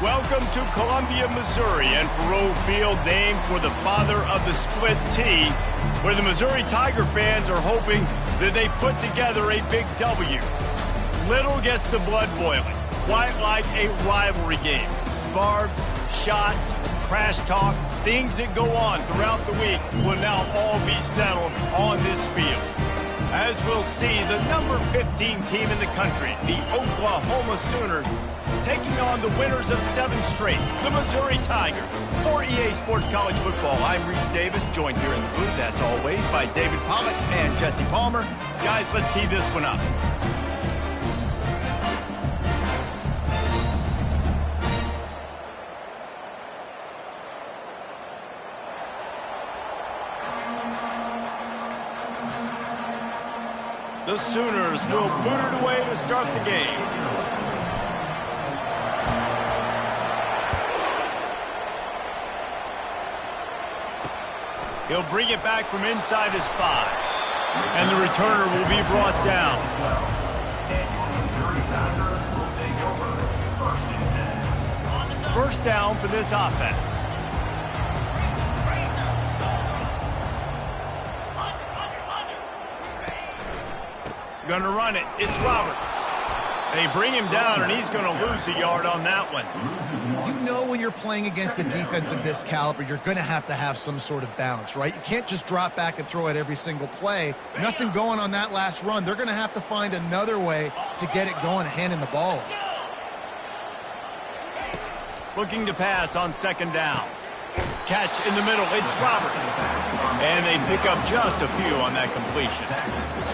Welcome to Columbia, Missouri, and Faurot Field, named for the father of the split T, where the Missouri Tiger fans are hoping that they put together a big W. Little gets the blood boiling, quite like a rivalry game. Barbs, shots, trash talk, things that go on throughout the week will now all be settled on this field. As we'll see, the number 15 team in the country, the Oklahoma Sooners, taking on the winners of 7 straight, the Missouri Tigers. For EA Sports College Football, I'm Reese Davis, joined here in the booth, as always, by David Pollock and Jesse Palmer. Guys, let's tee this one up. The Sooners will boot it away to start the game. He'll bring it back from inside his 5. And the returner will be brought down. First down for this offense. Going to run it. It's Roberts. They bring him down, and he's going to lose a yard on that one. You know when you're playing against a defense of this caliber, you're going to have some sort of balance, right? You can't just drop back and throw it every single play. Nothing going on that last run. They're going to have to find another way to get it going, handing the ball off. Looking to pass on second down. Catch in the middle. It's Roberts. And they pick up just a few on that completion.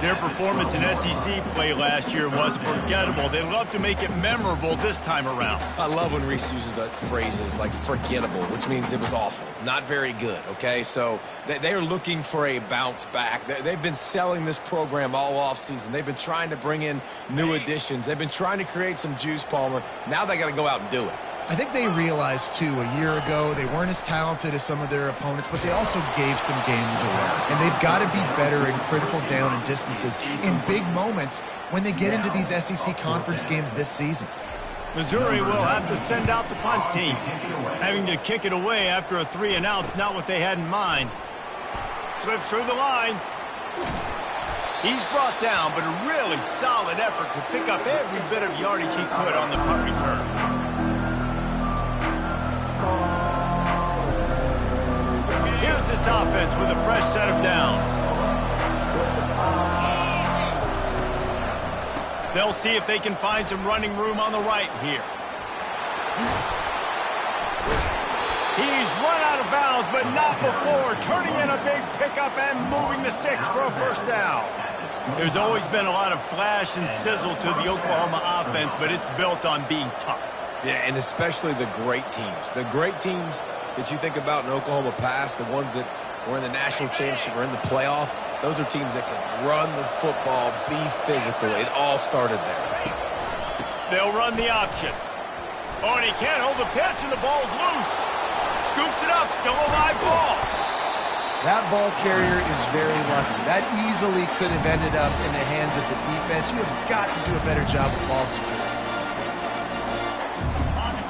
Their performance in SEC play last year was forgettable. They love to make it memorable this time around. I love when Reese uses the phrases like forgettable, which means it was awful, not very good, okay? So they are looking for a bounce back. They've been selling this program all offseason. They've been trying to bring in new additions. They've been trying to create some juice, Palmer. Now they got to go out and do it. I think they realized, too, a year ago they weren't as talented as some of their opponents, but they also gave some games away. And they've got to be better in critical down and distances in big moments when they get into these SEC conference games this season. Missouri will have to send out the punt team. Having to kick it away after a 3-and-out's not what they had in mind. Slips through the line. He's brought down, but a really solid effort to pick up every bit of yardage he could on the punt return. Here's this offense with a fresh set of downs. They'll see if they can find some running room on the right here. He's run out of bounds, but not before turning in a big pickup and moving the sticks for a first down. There's always been a lot of flash and sizzle to the Oklahoma offense, but it's built on being tough. Yeah, and especially the great teams. The great teams that you think about in Oklahoma past, the ones that were in the national championship or in the playoff, those are teams that can run the football, be physical. It all started there. They'll run the option. Oh, and he can't hold the pitch, and the ball's loose. Scoops it up, still a live ball. That ball carrier is very lucky. That easily could have ended up in the hands of the defense. You have got to do a better job of ball security.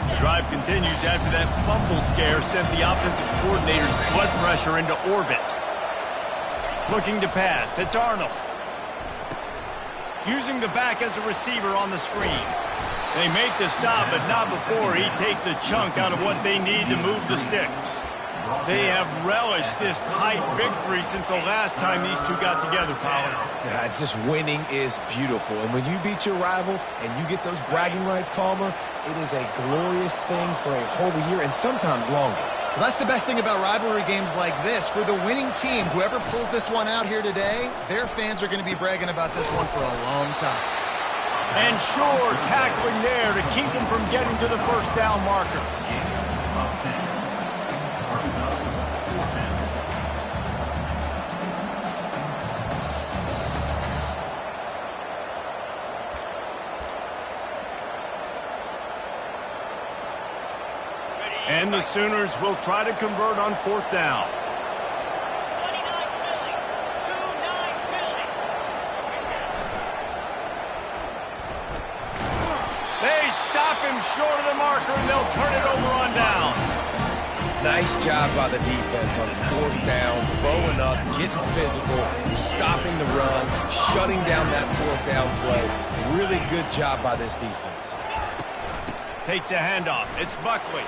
The drive continues after that fumble scare sent the offensive coordinator's blood pressure into orbit. Looking to pass, it's Arnold. Using the back as a receiver on the screen. They make the stop, but not before he takes a chunk out of what they need to move the sticks. They have relished this tight victory since the last time these two got together, Pollard. Yeah, it's just winning is beautiful. And when you beat your rival and you get those bragging rights, Palmer, it is a glorious thing for a whole year and sometimes longer. Well, that's the best thing about rivalry games like this. For the winning team, whoever pulls this one out here today, their fans are going to be bragging about this one for a long time. And sure, tackling there to keep him from getting to the first down marker. And the Sooners will try to convert on fourth down. They stop him short of the marker, and they'll turn it over on down. Nice job by the defense on 4th down, bowing up, getting physical, stopping the run, shutting down that 4th down play. Really good job by this defense. Takes a handoff. It's Buckley.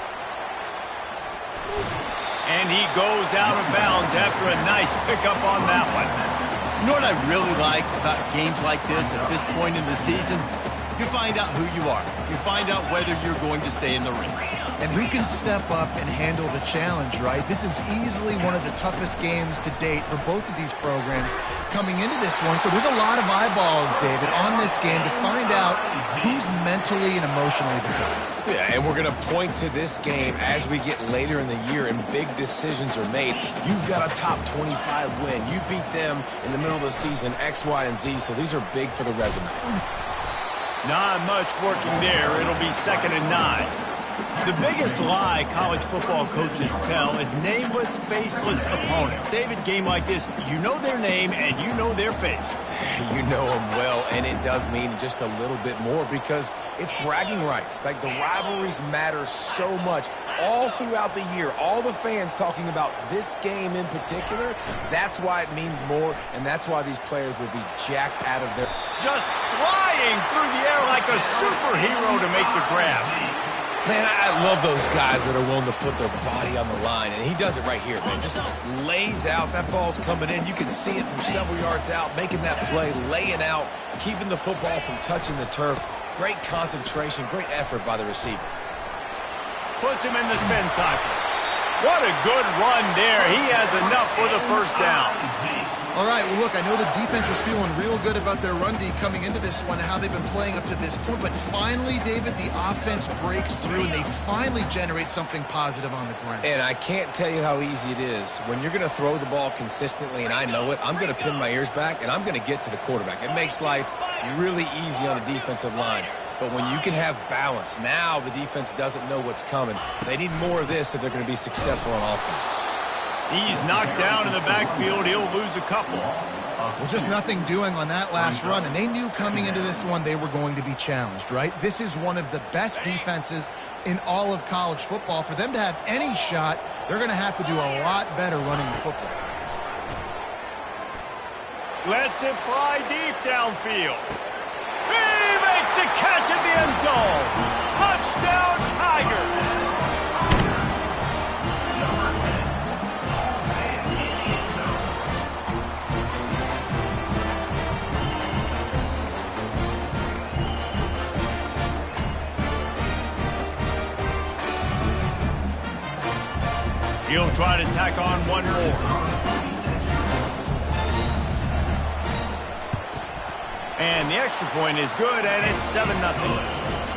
And he goes out of bounds after a nice pickup on that one. You know what I really like about games like this at this point in the season? You find out who you are. You find out whether you're going to stay in the race. And who can step up and handle the challenge, right? This is easily one of the toughest games to date for both of these programs coming into this one. So there's a lot of eyeballs, David, on this game to find out who's mentally and emotionally the toughest. Yeah, and we're going to point to this game as we get later in the year and big decisions are made. You've got a top 25 win. You beat them in the middle of the season, X, Y, and Z, so these are big for the resume. Not much working there. It'll be 2nd and 9. The biggest lie college football coaches tell is nameless, faceless opponents. David, game like this, you know their name and you know their face. You know them well, and it does mean just a little bit more because it's bragging rights. Like, the rivalries matter so much all throughout the year. All the fans talking about this game in particular, that's why it means more, and that's why these players will be jacked out of their... Just flying through the air like a superhero to make the grab. Man, I love those guys that are willing to put their body on the line, and he does it right here, man. Just lays out. That ball's coming in. You can see it from several yards out, making that play, laying out, keeping the football from touching the turf. Great concentration, great effort by the receiver. Puts him in the spin cycle. What a good run there. He has enough for the 1st down. All right, well, look, I know the defense was feeling real good about their run D coming into this one and how they've been playing up to this point, but finally, David, the offense breaks through and they finally generate something positive on the ground. And I can't tell you how easy it is. When you're going to throw the ball consistently, and I know it, I'm going to pin my ears back, and I'm going to get to the quarterback. It makes life really easy on a defensive line. But when you can have balance, now the defense doesn't know what's coming. They need more of this if they're going to be successful on offense. He's knocked down in the backfield. He'll lose a couple. Well, just nothing doing on that last run, and they knew coming into this one they were going to be challenged, right? This is one of the best defenses in all of college football. For them to have any shot, they're going to have to do a lot better running the football. Lets it fly deep downfield. He makes the catch at the end zone. Touchdown, Tigers. He'll try to tack on one more. And the extra point is good, and it's 7-0.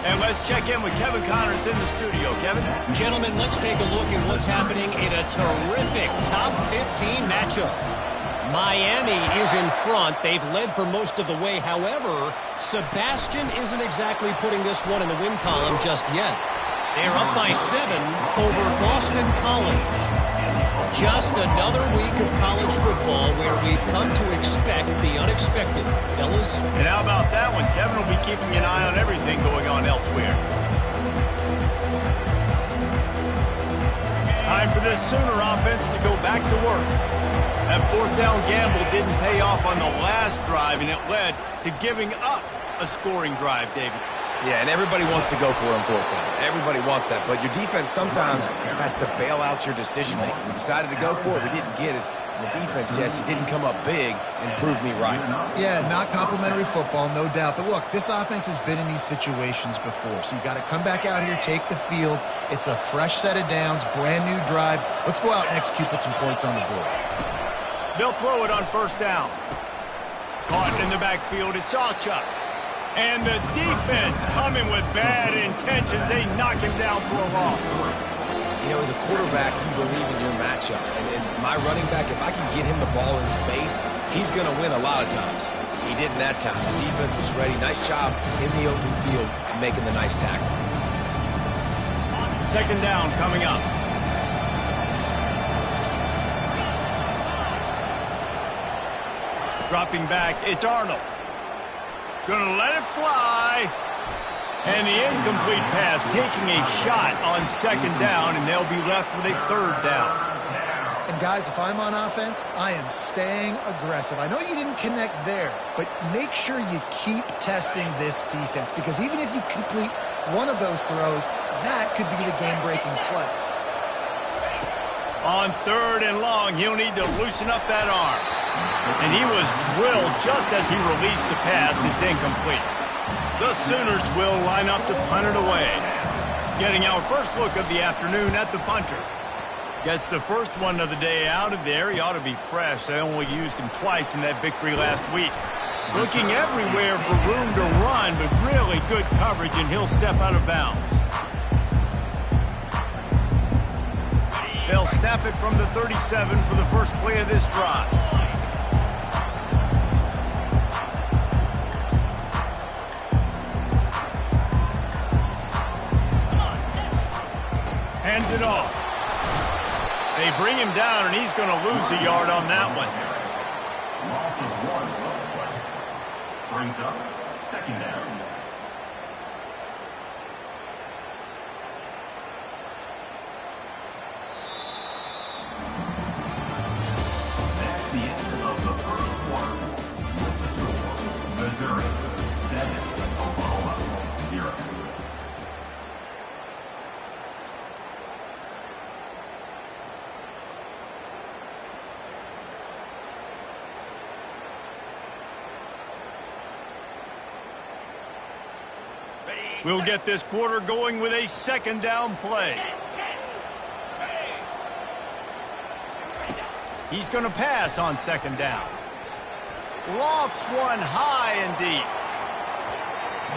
And let's check in with Kevin Connors in the studio. Kevin? Gentlemen, let's take a look at what's happening in a terrific top 15 matchup. Miami is in front. They've led for most of the way. However, Sebastian isn't exactly putting this one in the win column just yet. They're up by 7 over Boston College. Just another week of college football where we've come to expect the unexpected. Fellas? And how about that one? Kevin will be keeping an eye on everything going on elsewhere. Time for this Sooner offense to go back to work. That 4th down gamble didn't pay off on the last drive, and it led to giving up a scoring drive, David. Yeah, and everybody wants to go for it on 4th down. Everybody wants that, but your defense sometimes has to bail out your decision-making. We decided to go for it. We didn't get it. The defense, Jesse, didn't come up big and prove me right. Yeah, not complimentary football, no doubt. But look, this offense has been in these situations before, so you got to come back out here, take the field. It's a fresh set of downs, brand new drive. Let's go out and execute, put some points on the board. They'll throw it on 1st down. Caught in the backfield, it's Sawchuk. And the defense coming with bad intentions. They knock him down for a loss. You know, as a quarterback, you believe in your matchup. And my running back, if I can get him the ball in space, he's going to win a lot of times. He didn't that time. The defense was ready. Nice job in the open field making the nice tackle. 2nd down coming up. Dropping back, it's Arnold. Gonna let it fly. And the incomplete pass taking a shot on second down, and they'll be left with a third down. And guys, if I'm on offense, I am staying aggressive. I know you didn't connect there, but make sure you keep testing this defense, because even if you complete one of those throws, that could be the game-breaking play. On third and long, he'll need to loosen up that arm. And he was drilled just as he released the pass. It's incomplete. The Sooners will line up to punt it away. Getting our first look of the afternoon at the punter. Gets the first one of the day out of there. He ought to be fresh. They only used him twice in that victory last week. Looking everywhere for room to run, but really good coverage, and he'll step out of bounds. They'll snap it from the 37 for the first play of this drive. Hands it off. They bring him down, and he's going to lose a yard on that one. Loss of 1 brings up second down. That's the end of the first quarter. With the score, Missouri 7, Oklahoma 0. We'll get this quarter going with a second down play. He's going to pass on second down. Lofts one high and deep.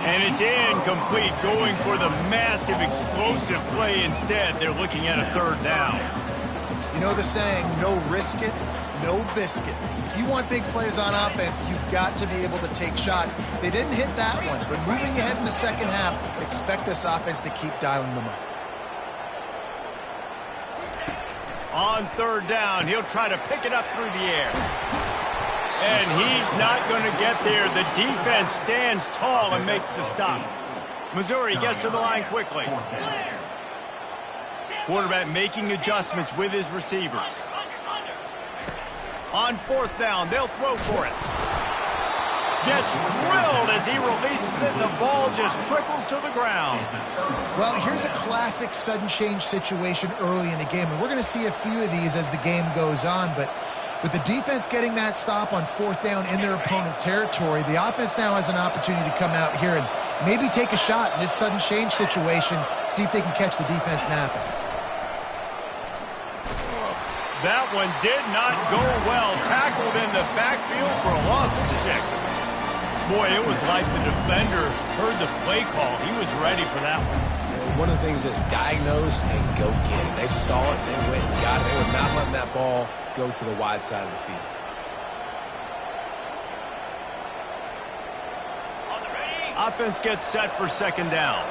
And it's incomplete, going for the massive explosive play instead. They're looking at a third down. You know the saying, no risk it, no biscuit. If you want big plays on offense, you've got to be able to take shots. They didn't hit that one, but moving ahead in the second half, expect this offense to keep dialing them up. On third down, he'll try to pick it up through the air. And he's not going to get there. The defense stands tall and makes the stop. Missouri gets to the line quickly. Quarterback making adjustments with his receivers. On fourth down, they'll throw for it. Gets drilled as he releases it, and the ball just trickles to the ground. Well, here's a classic sudden change situation early in the game, and we're going to see a few of these as the game goes on, but with the defense getting that stop on fourth down in their opponent territory, the offense now has an opportunity to come out here and maybe take a shot in this sudden change situation, see if they can catch the defense napping. That one did not go well. Tackled in the backfield for a loss of 6. Boy, it was like the defender heard the play call. He was ready for that one. One of the things is diagnose and go get it. They saw it, they went and got it. They were not letting that ball go to the wide side of the field. Offense gets set for second down.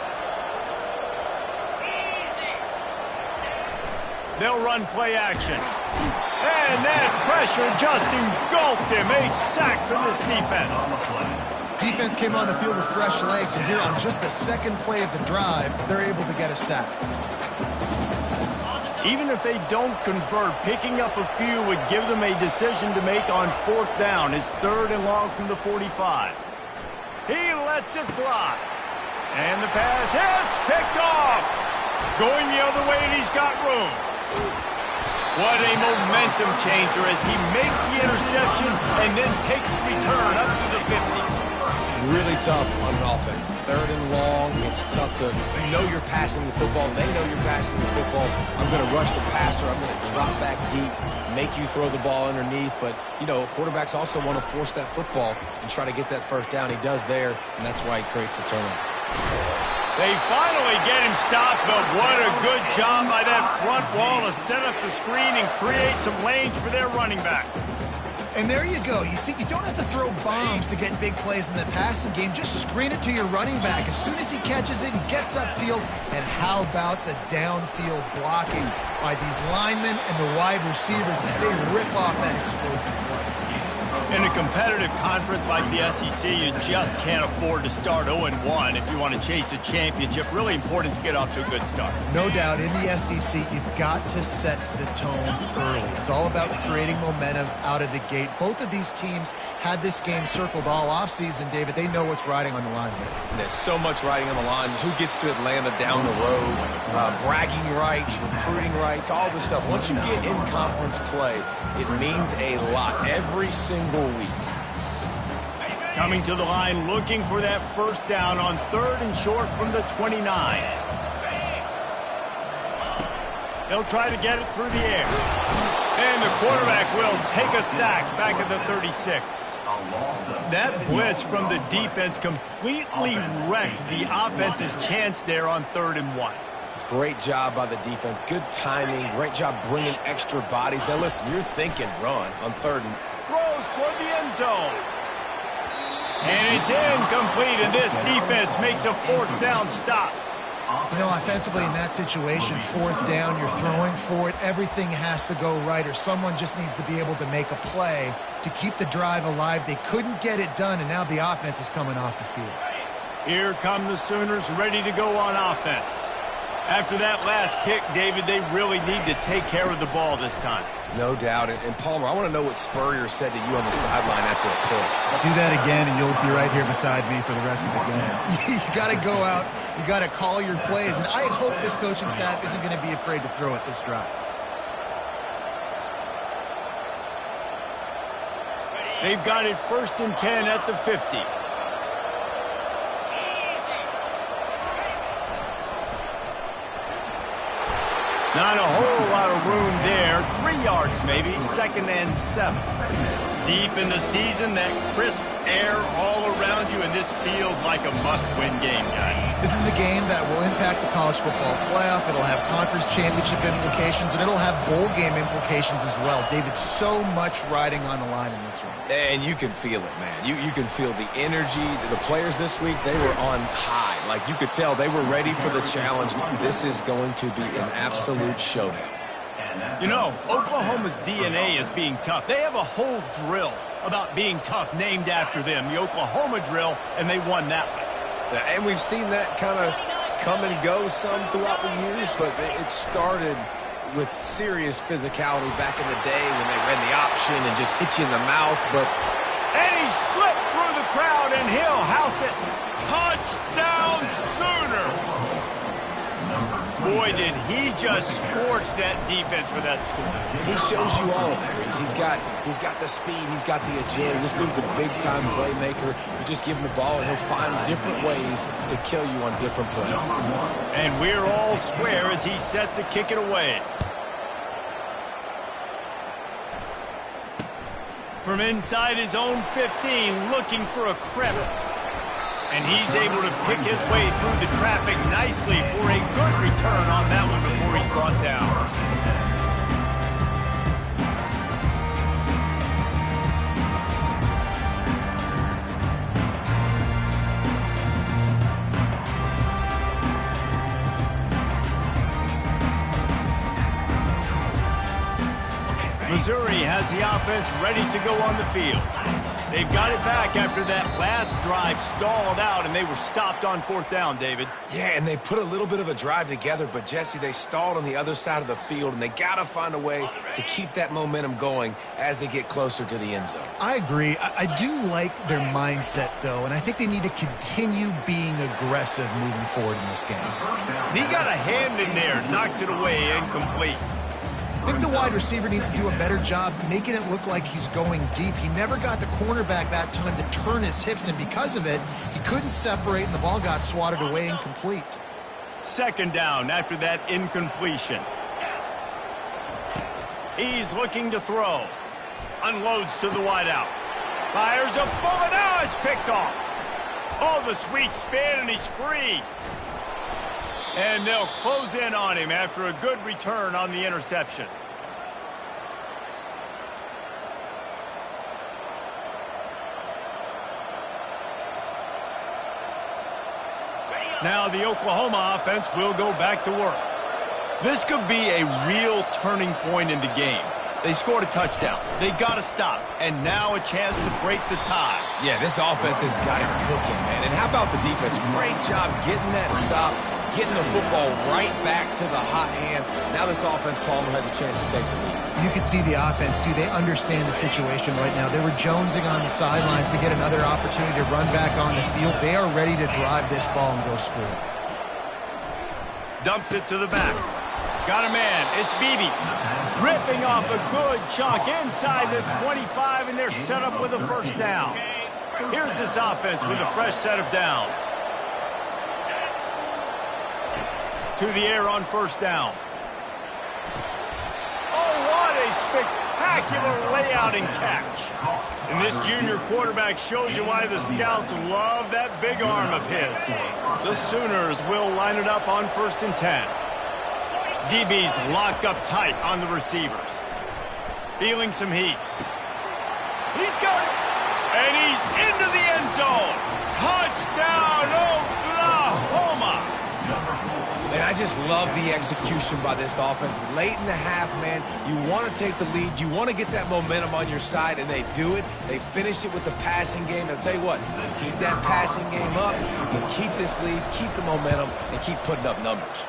They'll run play action. And that pressure just engulfed him. A sack for this defense. Defense came on the field with fresh legs, and here on just the second play of the drive, they're able to get a sack. Even if they don't convert, picking up a few would give them a decision to make on fourth down. It's third and long from the 45. He lets it fly. And the pass hits, picked off. Going the other way, and he's got room. What a momentum changer as he makes the interception and then takes the return up to the 50. Really tough on an offense. Third and long, it's tough to know you're passing the football. They know you're passing the football. I'm going to rush the passer. I'm going to drop back deep, make you throw the ball underneath. But, you know, quarterbacks also want to force that football and try to get that first down. He does there, and that's why he creates the turnover. They finally get him stopped, but what a good job by that front wall to set up the screen and create some lanes for their running back. And there you go. You see, you don't have to throw bombs to get big plays in the passing game. Just screen it to your running back. As soon as he catches it, he gets upfield. And how about the downfield blocking by these linemen and the wide receivers as they rip off that explosive play? In a competitive conference like the SEC, you just can't afford to start 0-1 if you want to chase a championship. Really important to get off to a good start. No doubt, in the SEC, you've got to set the tone early. It's all about creating momentum out of the gate. Both of these teams had this game circled all offseason, David. They know what's riding on the line here. There's so much riding on the line. Who gets to Atlanta down the road, bragging rights, recruiting rights, all this stuff. Once you get in conference play, it means a lot every single week. Coming to the line, looking for that first down on 3rd and short from the 29. They'll try to get it through the air. And the quarterback will take a sack back at the 36. That blitz from the defense completely wrecked the offense's chance there on 3rd and 1. Great job by the defense. Good timing. Great job bringing extra bodies. Now, listen, you're thinking run on 3rd and... Throws toward the end zone. And it's incomplete, and this defense makes a 4th down stop. You know, offensively in that situation, 4th down, you're throwing for it. Everything has to go right, or someone just needs to be able to make a play to keep the drive alive. They couldn't get it done, and now the offense is coming off the field. Here come the Sooners ready to go on offense. After that last pick, David, they really need to take care of the ball this time. No doubt. And Palmer, I want to know what Spurrier said to you on the sideline after a pick. Do that again, and you'll be right here beside me for the rest of the game. You got to go out. You got to call your plays, and I hope this coaching staff isn't going to be afraid to throw it this drive. They've got it 1st and 10 at the 50. Not a whole lot of room there. 3 yards maybe. 2nd and 7. Deep in the season, that crisp air all around you, and this feels like a must-win game, guys. This is a game that will impact the college football playoff. It'll have conference championship implications, and it'll have bowl game implications as well. David, so much riding on the line in this one. And you can feel it, man. You can feel the energy. The players this week, they were on high. Like, you could tell they were ready for the challenge. This is going to be an absolute showdown. You know, Oklahoma's DNA is being tough. They have a whole drill about being tough named after them, the Oklahoma drill, and they won that one. And we've seen that kind of come and go some throughout the years, but it started with serious physicality back in the day when they ran the option and just hit you in the mouth. And he slipped through the crowd, and he'll house it. Touchdown Sooners! Boy, did he just scorch that defense for that score. He shows you all of it, Reese. He's got the speed. He's got the agility. This dude's a big-time playmaker. You just give him the ball, and he'll find different ways to kill you on different plays. And we're all square as he's set to kick it away. From inside his own 15, looking for a crevice. And he's able to pick his way through the traffic nicely for a good return on that one before he's brought down. Missouri has the offense ready to go on the field. They've got it back after that last drive stalled out, and they were stopped on 4th down, David. Yeah, and they put a little bit of a drive together, but, Jesse, they stalled on the other side of the field, and they got to find a way to keep that momentum going as they get closer to the end zone. I agree. I do like their mindset, though, and I think they need to continue being aggressive moving forward in this game. He got a hand in there, knocks it away, incomplete. I think the wide receiver needs to do a better job making it look like he's going deep. He never got the cornerback that time to turn his hips, and because of it, he couldn't separate, and the ball got swatted away incomplete. 2nd down after that incompletion. He's looking to throw. Unloads to the wideout. Fires a bullet. Now it's picked off. Oh, the sweet spin, and he's free. And they'll close in on him after a good return on the interception. Now the Oklahoma offense will go back to work. This could be a real turning point in the game. They scored a touchdown. They got to stop. And now a chance to break the tie. Yeah, this offense has got it cooking, man. And how about the defense? Great job getting that stop, getting the football right back to the hot hand. Now this offense, Palmer, has a chance to take the lead. You can see the offense, too. They understand the situation right now. They were jonesing on the sidelines to get another opportunity to run back on the field. They are ready to drive this ball and go score. Dumps it to the back. Got a man. It's Beebe. Ripping off a good chunk inside the 25, and they're set up with a first down. Here's this offense with a fresh set of downs. To the air on first down. Oh, what a spectacular layout and catch. And this junior quarterback shows you why the scouts love that big arm of his. The Sooners will line it up on 1st and 10. DB's locked up tight on the receivers. Feeling some heat. He's got it. And he's into the end zone. Touchdown, Oklahoma. And I just love the execution by this offense. Late in the half, man, you want to take the lead. You want to get that momentum on your side, and they do it. They finish it with the passing game. I'll tell you what, keep that passing game up, and keep this lead, keep the momentum, and keep putting up numbers.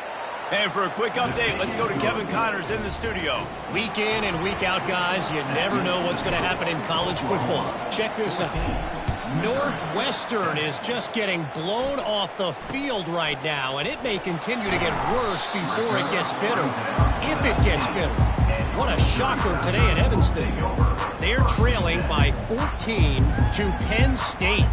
And for a quick update, let's go to Kevin Connors in the studio. Week in and week out, guys, you never know what's going to happen in college football. Check this out. Northwestern is just getting blown off the field right now, and it may continue to get worse before it gets better. If it gets better. What a shocker today at Evanston. They're trailing by 14 to Penn State.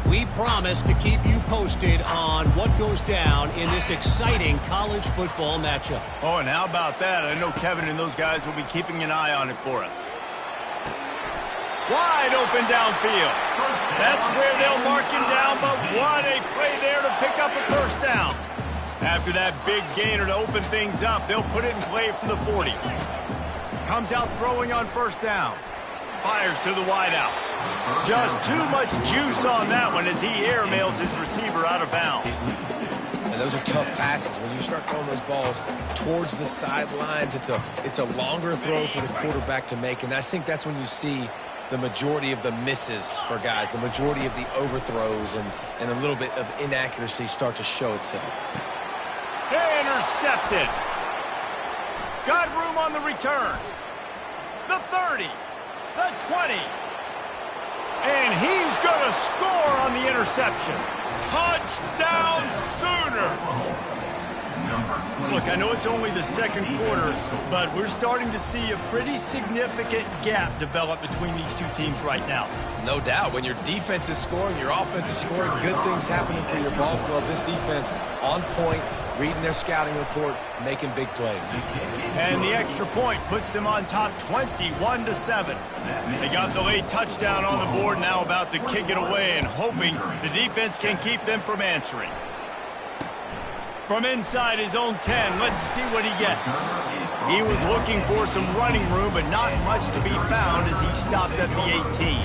We promise to keep you posted on what goes down in this exciting college football matchup. Oh, and how about that? I know Kevin and those guys will be keeping an eye on it for us. Wide open downfield. That's where they'll mark him down, but what a play there to pick up a first down. After that big gainer to open things up, they'll put it in play from the 40. Comes out throwing on first down. Fires to the wideout. Just too much juice on that one as he airmails his receiver out of bounds. And those are tough passes. When you start throwing those balls towards the sidelines, it's a longer throw for the quarterback to make. And I think that's when you see the majority of the misses for guys, the majority of the overthrows and a little bit of inaccuracy start to show itself. Intercepted. Got room on the return. The 30. The 20. And he's going to score on the interception. Touchdown Sooners. Look, I know it's only the second quarter, but we're starting to see a pretty significant gap develop between these two teams right now. No doubt. When your defense is scoring, your offense is scoring, good things happening for your ball club. This defense on point, reading their scouting report, making big plays. And the extra point puts them on top 21-7. They got the late touchdown on the board, now about to kick it away and hoping the defense can keep them from answering. From inside his own 10, let's see what he gets. He was looking for some running room, but not much to be found as he stopped at the 18.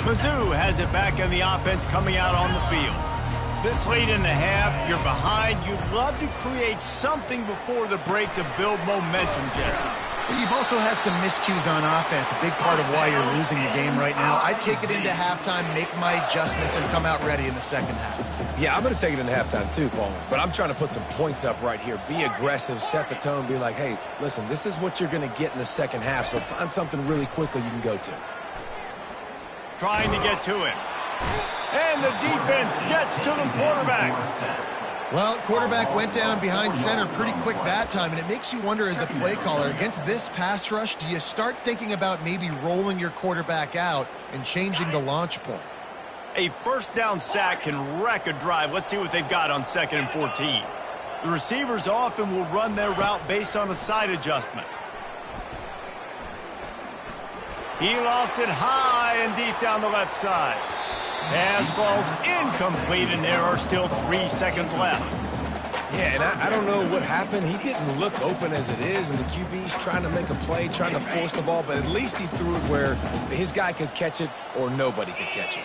Mizzou has it back in the offense coming out on the field. This late in the half, you're behind. You'd love to create something before the break to build momentum, Jesse. You've also had some miscues on offense, a big part of why you're losing the game right now. I'd take it into halftime, make my adjustments, and come out ready in the second half. Yeah, I'm going to take it into halftime too, Palmer. But I'm trying to put some points up right here. Be aggressive, set the tone, be like, hey, listen, this is what you're going to get in the second half, so find something really quickly you can go to. Trying to get to it. And the defense gets to the quarterback. Well, quarterback went down behind center pretty quick that time, and it makes you wonder as a play caller, against this pass rush, do you start thinking about maybe rolling your quarterback out and changing the launch point? A first down sack can wreck a drive. Let's see what they've got on 2nd and 14. The receivers often will run their route based on a side adjustment. He lofts it high and deep down the left side. Pass falls incomplete, and there are still 3 seconds left. Yeah, and I don't know what happened. He didn't look open as it is, and the QB's trying to make a play, trying to force the ball, but at least he threw it where his guy could catch it or nobody could catch it.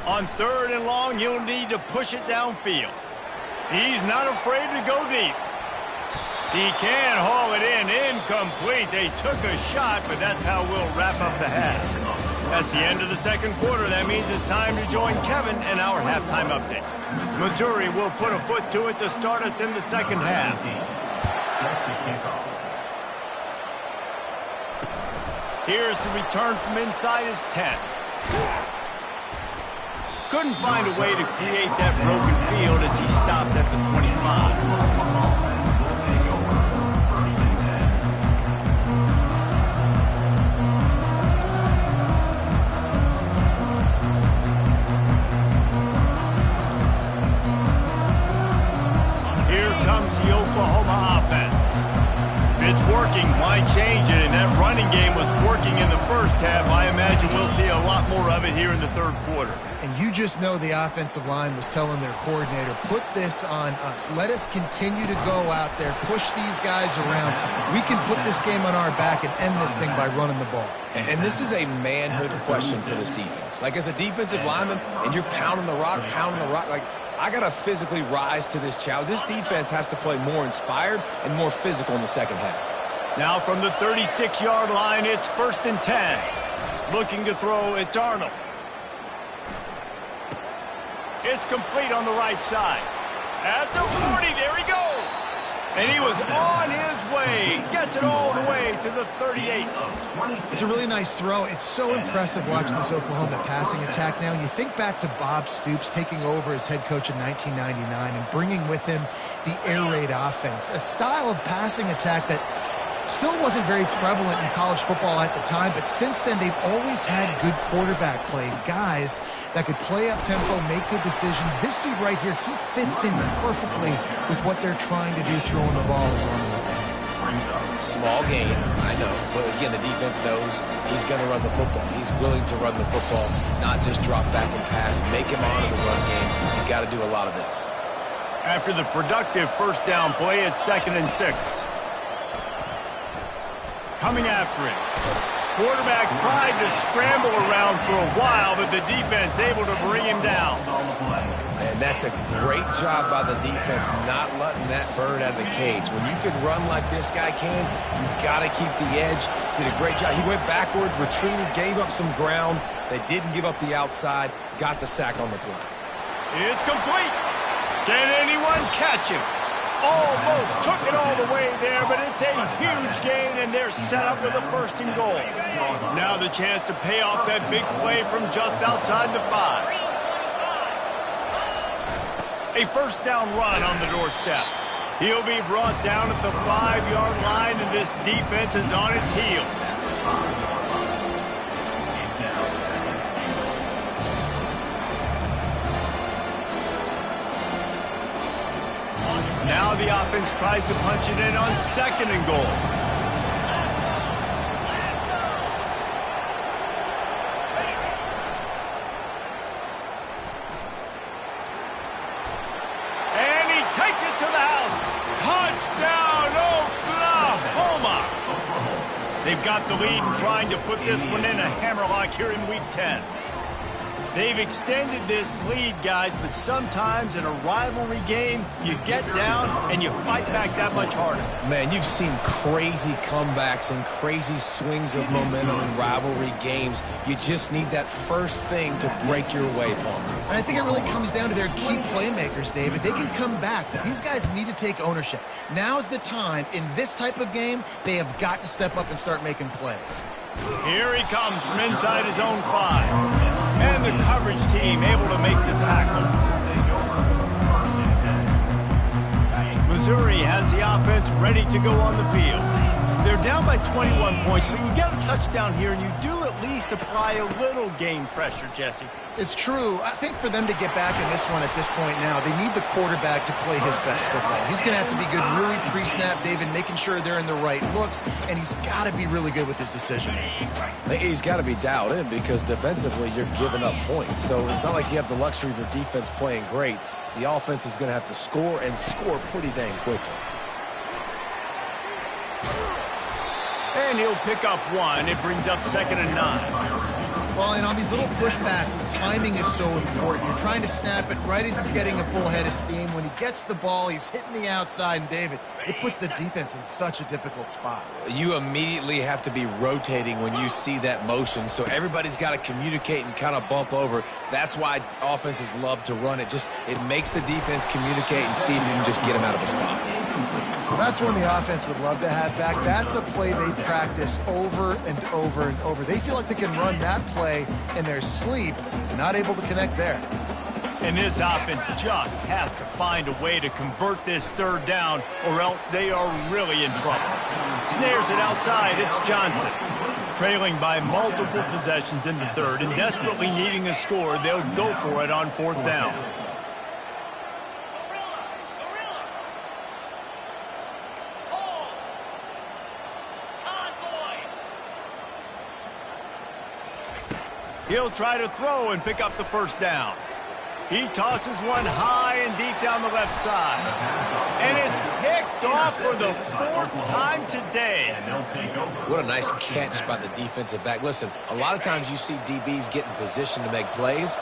On 3rd and long, he'll need to push it downfield. He's not afraid to go deep. He can haul it in. Incomplete. They took a shot, but that's how we'll wrap up the half. That's the end of the second quarter. That means it's time to join Kevin in our halftime update. Missouri will put a foot to it to start us in the second half. Here's the return from inside his 10. Couldn't find a way to create that broken field as he stopped at the 25. Oklahoma offense. If it's working, why change it? And that running game was working in the first half. I imagine we'll see a lot more of it here in the third quarter. And you just know the offensive line was telling their coordinator, put this on us. Let us continue to go out there, push these guys around. We can put this game on our back and end this thing by running the ball. And this is a manhood question for this defense. Like, as a defensive lineman, and you're pounding the rock, like, I got to physically rise to this challenge. This defense has to play more inspired and more physical in the second half. Now from the 36-yard line, it's 1st and 10. Looking to throw, it's Arnold. It's complete on the right side. At the 40, there he goes. And he was on his way. Gets it all the way to the 38. It's a really nice throw. It's so impressive watching this Oklahoma passing attack now. You think back to Bob Stoops taking over as head coach in 1999 and bringing with him the air raid offense, a style of passing attack that still wasn't very prevalent in college football at the time, but since then they've always had good quarterback play, guys that could play up tempo, make good decisions. This dude right here, he fits in perfectly with what they're trying to do, throwing the ball along with it. Small game, I know, but again, the defense knows he's going to run the football. He's willing to run the football, not just drop back and pass, make him onto the run game. You've got to do a lot of this. After the productive first down play, it's 2nd and 6. Coming after him. Quarterback tried to scramble around for a while, but the defense able to bring him down. And that's a great job by the defense, not letting that bird out of the cage. When you can run like this guy can, you've got to keep the edge. Did a great job. He went backwards, retreated, gave up some ground. They didn't give up the outside, got the sack on the play. It's complete. Can anyone catch him? Almost took it all the way there, but it's a huge gain, and they're set up with a 1st and goal. Now the chance to pay off that big play from just outside the 5. A 1st down run on the doorstep. He'll be brought down at the 5-yard line, and this defense is on its heels. Now the offense tries to punch it in on 2nd and goal. And he takes it to the house. Touchdown, Oklahoma! They've got the lead and trying to put this one in a hammerlock here in Week 10. They've extended this lead, guys, but sometimes in a rivalry game, you get down and you fight back that much harder. Man, you've seen crazy comebacks and crazy swings of momentum in rivalry games. You just need that first thing to break your way, Palmer. And I think it really comes down to their key playmakers, David. They can come back, but these guys need to take ownership. Now's the time. In this type of game, they have got to step up and start making plays. Here he comes from inside his own 5. And the coverage team able to make the tackle. Missouri has the offense ready to go on the field. They're down by 21 points, but you get a touchdown here, and you do at least apply a little game pressure, Jesse. It's true. I think for them to get back in this one at this point now, they need the quarterback to play his best football. He's going to have to be good really pre-snap, David, making sure they're in the right looks, and he's got to be really good with his decision. He's got to be dialed in because defensively you're giving up points. So it's not like you have the luxury of your defense playing great. The offense is going to have to score and score pretty dang quickly. And he'll pick up 1. It brings up 2nd and 9. Well, and on these little push passes, timing is so important. You're trying to snap it right as he's getting a full head of steam. When he gets the ball, he's hitting the outside, and David, it puts the defense in such a difficult spot. You immediately have to be rotating when you see that motion, so everybody's got to communicate and kind of bump over. That's why offenses love to run it. It makes the defense communicate and see if you can just get him out of a spot. That's one the offense would love to have back. That's a play they practice over and over and over. They feel like they can run that play in their sleep, not able to connect there. And this offense just has to find a way to convert this third down, or else they are really in trouble. Snares it outside. It's Johnson. Trailing by multiple possessions in the third and desperately needing a score, they'll go for it on fourth down. He'll try to throw and pick up the first down. He tosses one high and deep down the left side. And it's picked off for the fourth time today. What a nice catch by the defensive back. Listen, a lot of times you see DBs get in position to make plays,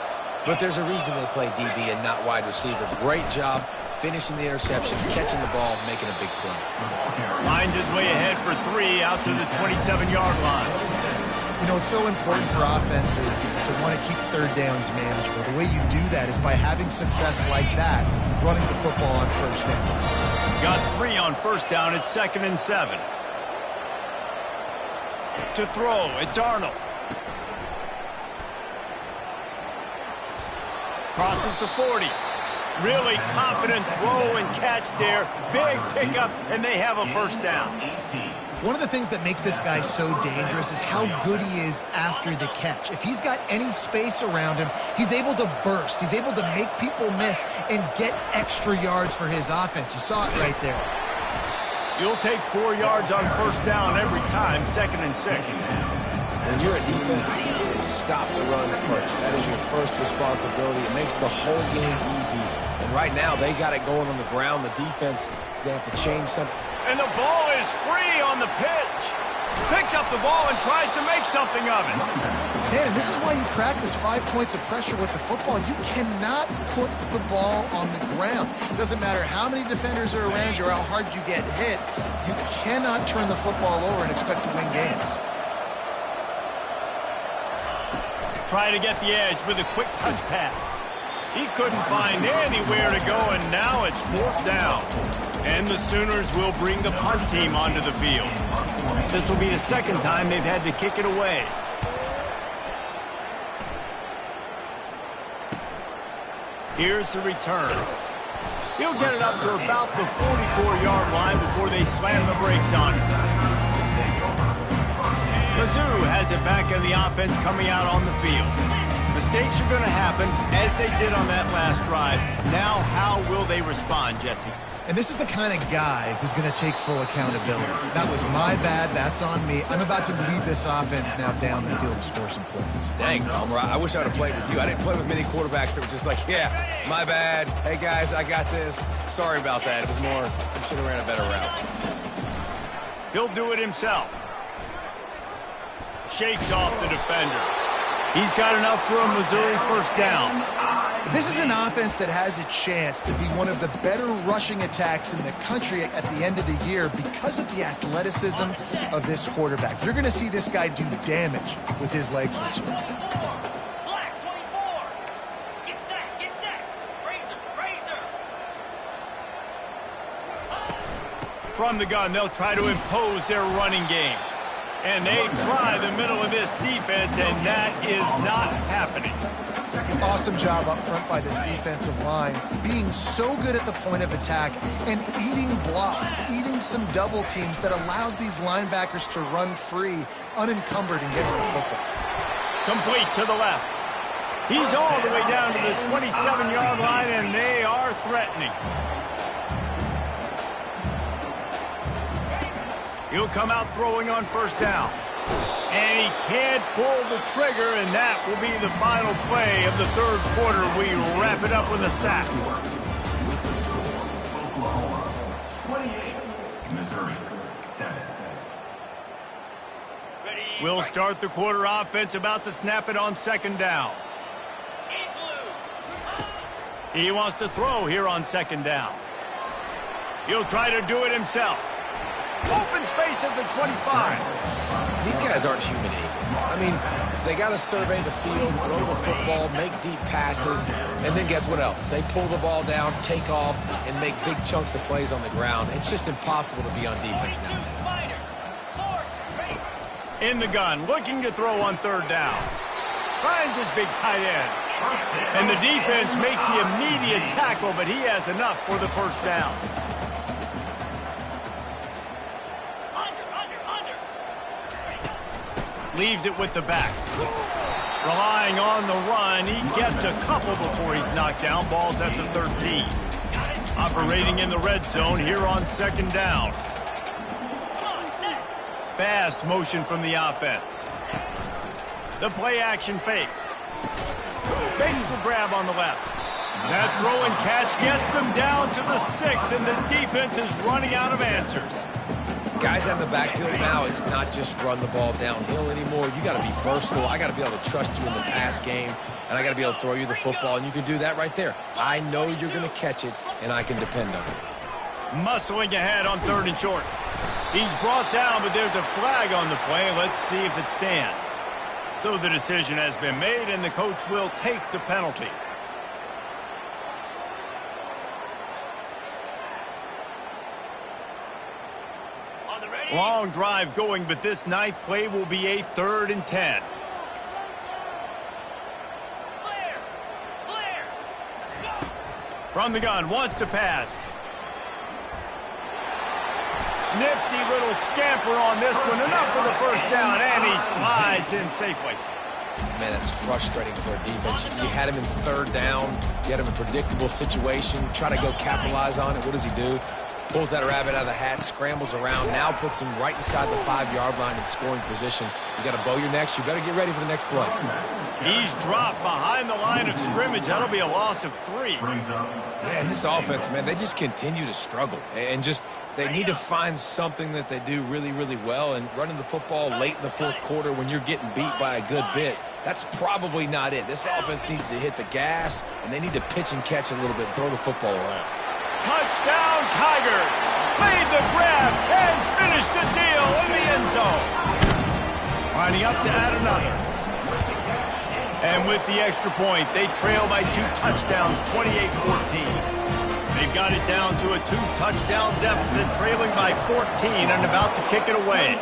but there's a reason they play DB and not wide receiver. Great job finishing the interception, catching the ball, making a big play. Finds his way ahead for 3 out to the 27-yard line. You know, it's so important for offenses to want to keep third downs manageable. The way you do that is by having success like that, running the football on first down. Got 3 on first down. It's 2nd and 7. To throw, it's Arnold. Crosses the 40. Really confident throw and catch there. Big pickup, and they have a first down. One of the things that makes this guy so dangerous is how good he is after the catch. If he's got any space around him, he's able to burst. He's able to make people miss and get extra yards for his offense. You saw it right there. You'll take 4 yards on first down every time, 2nd and 6. When you're a defense, stop the run first. That is your first responsibility. It makes the whole game easy. And right now, they got it going on the ground. The defense is going to have to change something. And the ball is free on the pitch. Picks up the ball and tries to make something of it. Man, and this is why you practice 5 points of pressure with the football. You cannot put the ball on the ground. It doesn't matter how many defenders are around you or how hard you get hit. You cannot turn the football over and expect to win games. Try to get the edge with a quick touch pass. He couldn't find anywhere to go, and now it's 4th down. And the Sooners will bring the punt team onto the field. This will be the 2nd time they've had to kick it away. Here's the return. He'll get it up to about the 44-yard line before they slam the brakes on it. Mizzou has it back in the offense coming out on the field. Mistakes are going to happen, as they did on that last drive. Now, how will they respond, Jesse? And this is the kind of guy who's going to take full accountability. That was my bad. That's on me. I'm about to lead this offense now down the field and score some points. Dang, Palmer, I wish I would have played with you. I didn't play with many quarterbacks that were just like, yeah, my bad. Hey, guys, I got this. Sorry about that. It was more, I should have ran a better route. He'll do it himself. Shakes off the defender. He's got enough for a Missouri first down. This is an offense that has a chance to be one of the better rushing attacks in the country at the end of the year because of the athleticism of this quarterback. You're going to see this guy do damage with his legs this year. Black 24. Get set. Razor. From the gun, they'll try to impose their running game. And they try the middle of this defense, and that is not happening. Awesome job up front by this defensive line, being so good at the point of attack and eating blocks, eating some double teams that allows these linebackers to run free, unencumbered, and get to the football. Complete to the left. He's all the way down to the 27-yard line, and they are threatening. He'll come out throwing on first down. And he can't pull the trigger, and that will be the final play of the third quarter. We wrap it up with a sack. Oklahoma 28, Missouri 7. We'll start the quarter offense, about to snap it on second down. He wants to throw here on second down. He'll try to do it himself. Open space at the 25. These guys aren't human eagle. I mean, they got to survey the field, throw the football, make deep passes, and then guess what else? They pull the ball down, take off, and make big chunks of plays on the ground. It's just impossible to be on defense nowadays. In the gun, looking to throw on third down. Finds his big tight end. And the defense makes the immediate tackle, but he has enough for the first down. Leaves it with the back. Relying on the run, he gets a couple before he's knocked down. Ball's at the 13. Operating in the red zone here on second down. Fast motion from the offense. The play action fake. Makes the grab on the left. That throw and catch gets them down to the 6, and the defense is running out of answers. Guys out in the backfield now, it's not just run the ball downhill anymore. You got to be versatile. I got to be able to trust you in the pass game, and I got to be able to throw you the football, and you can do that right there. I know you're going to catch it, and I can depend on it. Muscling ahead on third and short. He's brought down, but there's a flag on the play. Let's see if it stands. So the decision has been made, and the coach will take the penalty. Long drive going, but this ninth play will be a 3rd and 10. From the gun, wants to pass. Nifty little scamper on this one. Enough for the first down, and he slides in safely. Man, that's frustrating for a defense. You had him in third down. You had him in a predictable situation. Try to go capitalize on it. What does he do? Pulls that rabbit out of the hat, scrambles around, now puts him right inside the 5-yard line in scoring position. You got to bow your necks. You better get ready for the next play. He's dropped behind the line of scrimmage. That'll be a loss of 3. Yeah, and this offense, man, they just continue to struggle. And just, they need to find something that they do really, really well. And running the football late in the 4th quarter when you're getting beat by a good bit, that's probably not it. This offense needs to hit the gas, and they need to pitch and catch a little bit, throw the football around. Touchdown, Tigers! Made the grab and finished the deal in the end zone. Lining up to add another. And with the extra point, they trail by 2 touchdowns, 28-14. They've got it down to a 2-touchdown deficit, trailing by 14 and about to kick it away.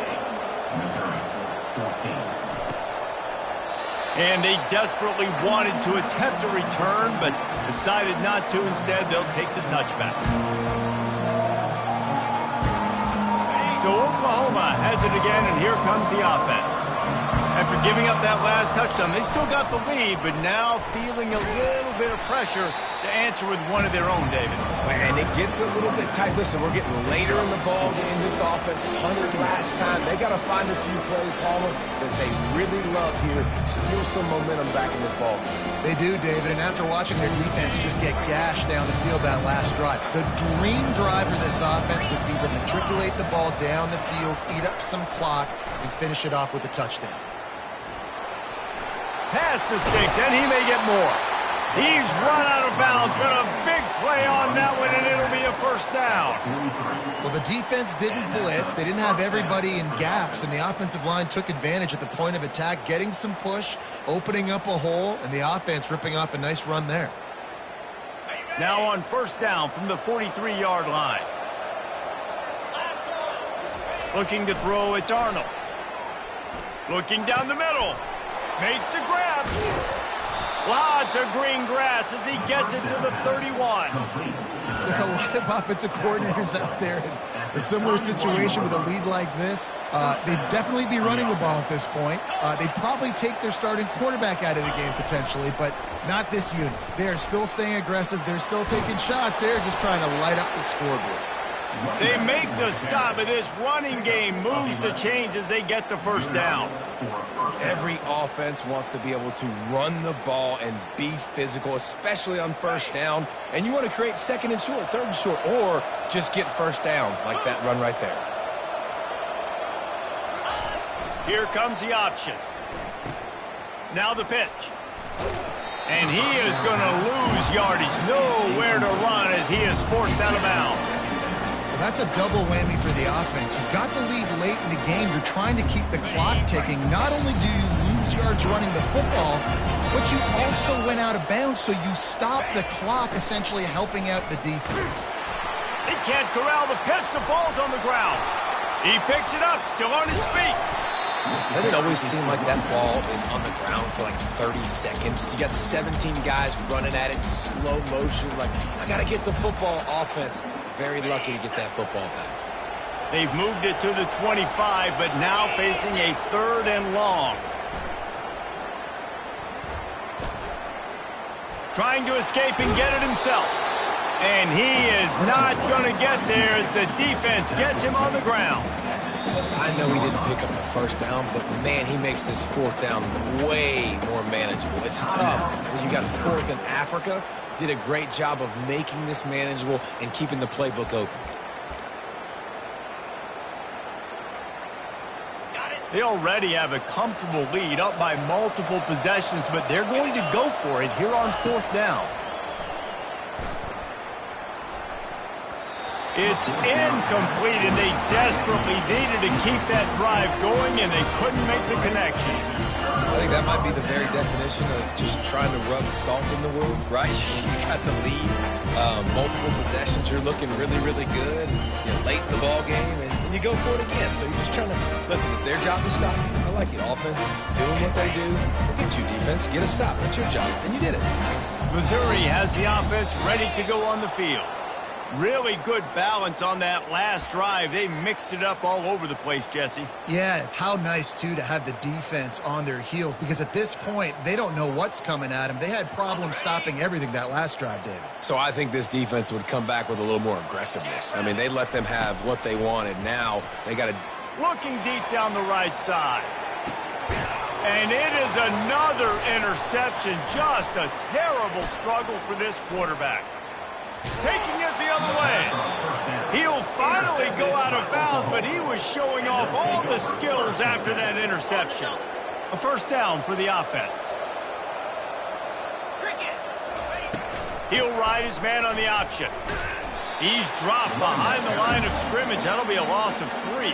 And they desperately wanted to attempt a return, but decided not to. Instead, they'll take the touchback. So Oklahoma has it again, and here comes the offense. After giving up that last touchdown, they still got the lead, but now feeling a little bit of pressure to answer with one of their own, David. And it gets a little bit tight. Listen, we're getting later in the ball game. This offense punted last time. They got to find a few plays, Palmer, that they really love here. Steal some momentum back in this ball game. They do, David, and after watching their defense just get gashed down the field that last drive, the dream drive for this offense would be to matriculate the ball down the field, eat up some clock, and finish it off with a touchdown. Pass the sticks, and he may get more. He's run out of bounds, but a big play on that one, and it'll be a first down. Well, the defense didn't blitz. They didn't have everybody in gaps, and the offensive line took advantage at the point of attack, getting some push, opening up a hole, and the offense ripping off a nice run there. Now on first down from the 43-yard line. Looking to throw, it's Arnold. Looking down the middle. Makes the grab. Lots of green grass as he gets it to the 31. There are a lot of offensive coordinators out there in a similar situation with a lead like this. They'd definitely be running the ball at this point. They'd probably take their starting quarterback out of the game potentially, but not this unit. They're still staying aggressive. They're still taking shots. They're just trying to light up the scoreboard. They make the stop, but this running game moves the chains as they get the first down. Every offense wants to be able to run the ball and be physical, especially on first down. And you want to create second and short, third and short, or just get first downs like that run right there. Here comes the option. Now the pitch. And he is going to lose yardage. Nowhere to run as he is forced out of bounds. Well, that's a double whammy for the offense. You've got the lead late in the game. You're trying to keep the clock ticking. Not only do you lose yards running the football, but you also went out of bounds, so you stop the clock, essentially helping out the defense. He can't corral the pitch. The ball's on the ground. He picks it up, still on his feet. Doesn't it always seem like that ball is on the ground for like 30 seconds? You got 17 guys running at it, slow motion. Like, I got to get the football. Offense, very lucky to get that football back. They've moved it to the 25, but now facing a 3rd and long. Trying to escape and get it himself. And he is not going to get there as the defense gets him on the ground. I know he didn't pick up the first down, but, man, he makes this 4th down way more manageable. It's tough. When you got 4th in Africa, did a great job of making this manageable and keeping the playbook open. They already have a comfortable lead up by multiple possessions, but they're going to go for it here on 4th down. It's incomplete, and they desperately needed to keep that drive going, and they couldn't make the connection. I think that might be the very definition of just trying to rub salt in the wound, right? You got the lead, multiple possessions, you're looking really, really good. You're late in the ball game, and you go for it again. So you're just trying to, listen, it's their job to stop you. I like it. Offense, doing what they do. Forget you, defense. Get a stop. That's your job, and you did it. Missouri has the offense ready to go on the field. Really good balance on that last drive. They mixed it up all over the place, Jesse. Yeah, how nice, too, to have the defense on their heels, because at this point, they don't know what's coming at them. They had problems stopping everything that last drive, David. So I think this defense would come back with a little more aggressiveness. I mean, they let them have what they wanted. Now they got to... Looking deep down the right side. And it is another interception. Just a terrible struggle for this quarterback. Taking it the other way. He'll finally go out of bounds, but he was showing off all the skills after that interception. A 1st down for the offense. He'll ride his man on the option. He's dropped behind the line of scrimmage. That'll be a loss of 3.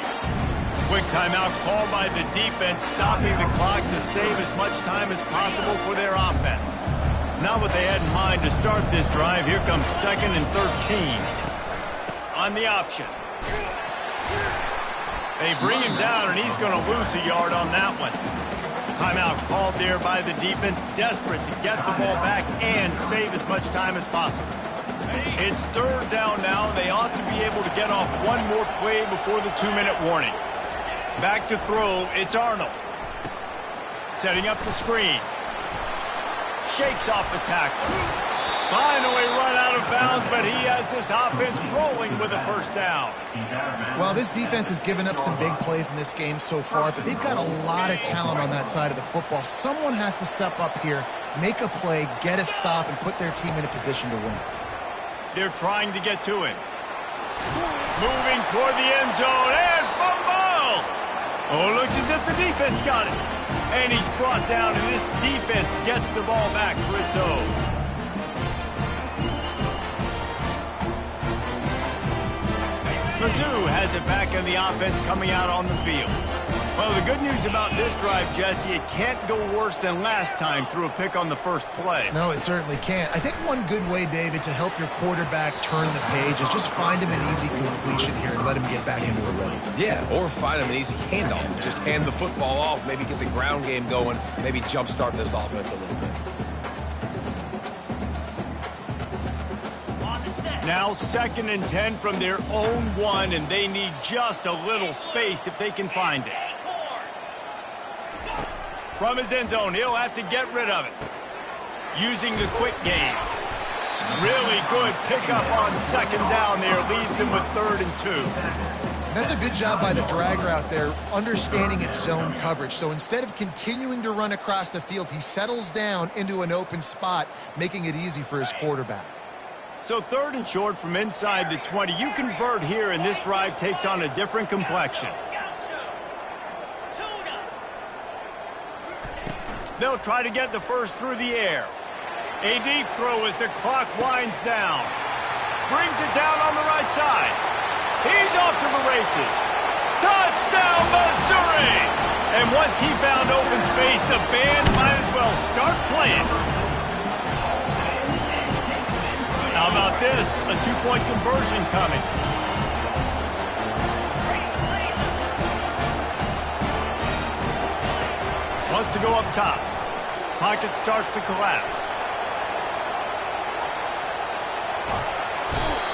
Quick timeout called by the defense, stopping the clock to save as much time as possible for their offense. Not what they had in mind to start this drive. Here comes 2nd and 13. On the option. They bring him down, and he's going to lose a yard on that one. Timeout called there by the defense, desperate to get the ball back and save as much time as possible. It's 3rd down now. They ought to be able to get off one more play before the 2-minute warning. Back to throw, it's Arnold. Setting up the screen. Shakes off the tackle. Finally run out of bounds, but he has this offense rolling with a 1st down. Well, this defense has given up some big plays in this game so far, but they've got a lot of talent on that side of the football. Someone has to step up here, make a play, get a stop, and put their team in a position to win. They're trying to get to him. Moving toward the end zone, and fumble! Oh, looks as if the defense got it. And he's brought down, and this defense gets the ball back for its own. Mizzou has it back in the offense coming out on the field. Well, the good news about this drive, Jesse, it can't go worse than last time through a pick on the first play. No, it certainly can't. I think one good way, David, to help your quarterback turn the page is just find him an easy completion here and let him get back into a rhythm. Yeah, or find him an easy handoff. Just hand the football off, maybe get the ground game going, maybe jumpstart this offense a little bit. Now 2nd and 10 from their own 1, and they need just a little space if they can find it. From his end zone, he'll have to get rid of it. Using the quick game. Really good pickup on 2nd down there. Leaves him with 3rd and 2. That's a good job by the drag route there, understanding its zone coverage. So instead of continuing to run across the field, he settles down into an open spot, making it easy for his quarterback. So 3rd and short from inside the 20. You convert here, and this drive takes on a different complexion. They'll try to get the first through the air. A deep throw as the clock winds down. Brings it down on the right side. He's off to the races. Touchdown, Missouri! And once he found open space, the band might as well start playing. How about this? A two-point conversion coming. Wants to go up top. Pocket starts to collapse.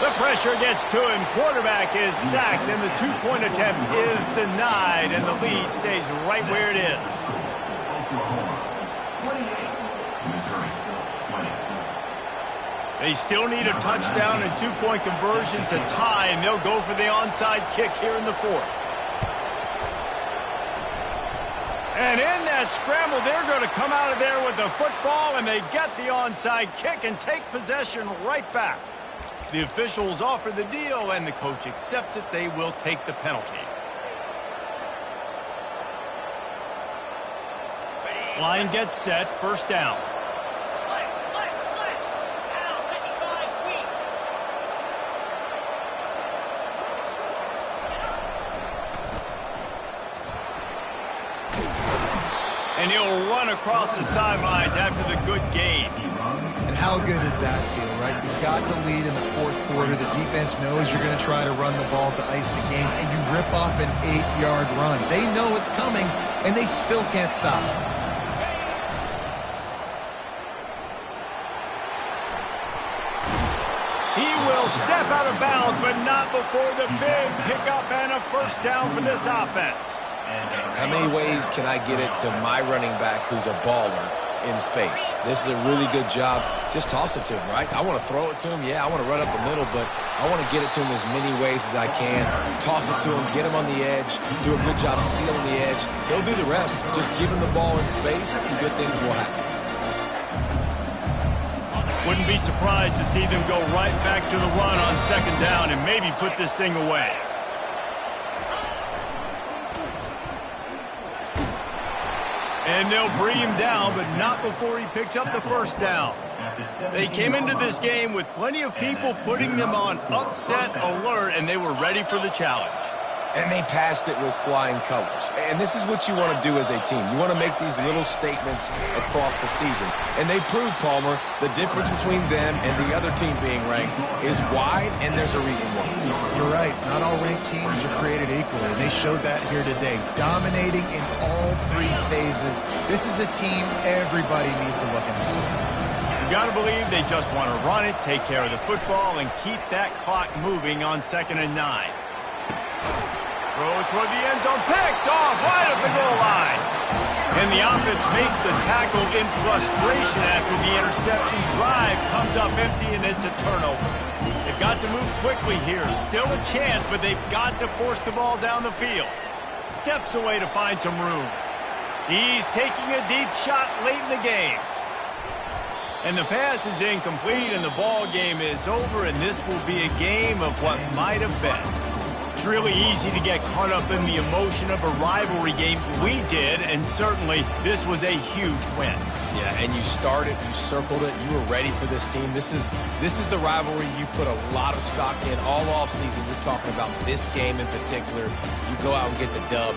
The pressure gets to him. Quarterback is sacked, and the two-point attempt is denied, and the lead stays right where it is. Oklahoma 28, Missouri 20. They still need a touchdown and two-point conversion to tie, and they'll go for the onside kick here in the fourth. And in that scramble, they're going to come out of there with the football, and they get the onside kick and take possession right back. The officials offer the deal, and the coach accepts it. They will take the penalty. Line gets set, first down. And he'll run across the sidelines after the good gain. And how good does that feel, right? You've got the lead in the fourth quarter. The defense knows you're going to try to run the ball to ice the game, and you rip off an 8-yard run. They know it's coming, and they still can't stop. He will step out of bounds, but not before the big pickup and a first down for this offense. How many ways can I get it to my running back who's a baller in space? This is a really good job. Just toss it to him, right? I want to throw it to him. Yeah, I want to run up the middle, but I want to get it to him as many ways as I can. Toss it to him, get him on the edge, do a good job sealing the edge. He'll do the rest. Just give him the ball in space, and good things will happen. Wouldn't be surprised to see them go right back to the run on second down and maybe put this thing away. And they'll bring him down, but not before he picks up the first down. They came into this game with plenty of people putting them on upset alert, and they were ready for the challenge. And they passed it with flying colors. And this is what you want to do as a team. You want to make these little statements across the season. And they proved, Palmer, the difference between them and the other team being ranked is wide, and there's a reason why. You're right. Not all ranked teams are created equally, and they showed that here today. Dominating in all three phases. This is a team everybody needs to look at. You got to believe they just want to run it, take care of the football, and keep that clock moving on 2nd and 9. Throw toward the end zone, picked off right at the goal line. And the offense makes the tackle in frustration after the interception. Drive comes up empty, and it's a turnover. They've got to move quickly here. Still a chance, but they've got to force the ball down the field. Steps away to find some room. He's taking a deep shot late in the game. And the pass is incomplete, and the ball game is over, and this will be a game of what might have been. It's really easy to get caught up in the emotion of a rivalry game. We did, and certainly this was a huge win. Yeah, and you started, you circled it, you were ready for this team. This is the rivalry you put a lot of stock in all offseason. You're talking about this game in particular. You go out and get the dub.